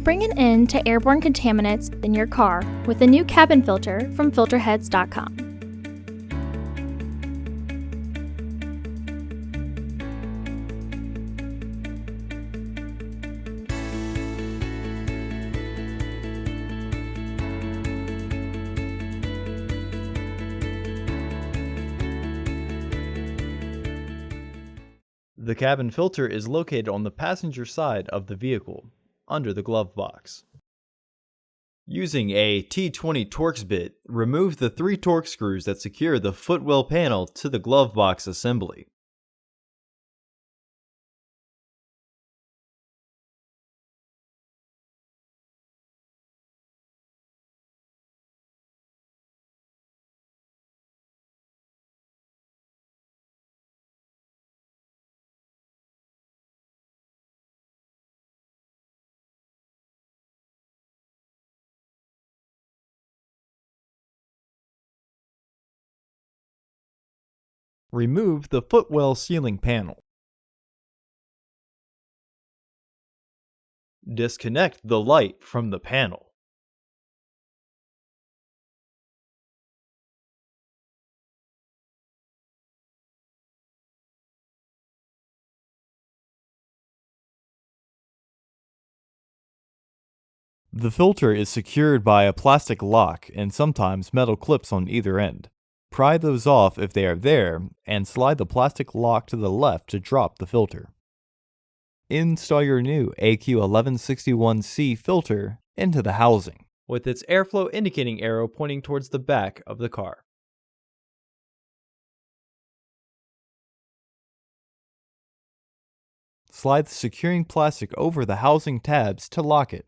Bring an end to airborne contaminants in your car with a new cabin filter from Filterheads.com. The cabin filter is located on the passenger side of the vehicle, under the glove box. Using a T20 Torx bit, remove the 3 Torx screws that secure the footwell panel to the glove box assembly. Remove the footwell sealing panel. Disconnect the light from the panel. The filter is secured by a plastic lock and sometimes metal clips on either end. Pry those off if they are there, and slide the plastic lock to the left to drop the filter. Install your new AQ1161C filter into the housing, with its airflow indicating arrow pointing towards the back of the car. Slide the securing plastic over the housing tabs to lock it.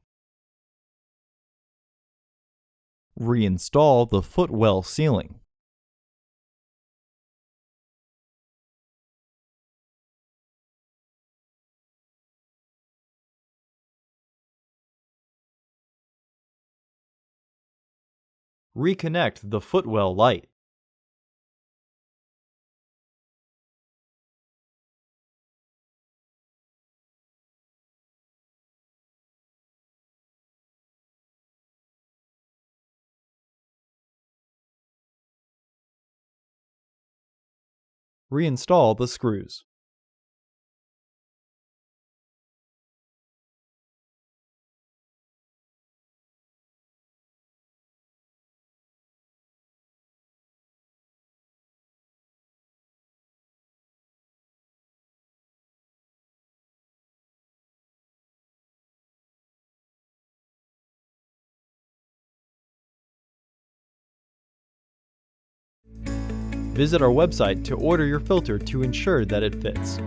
Reinstall the footwell sealing. Reconnect the footwell light. Reinstall the screws. Visit our website to order your filter to ensure that it fits.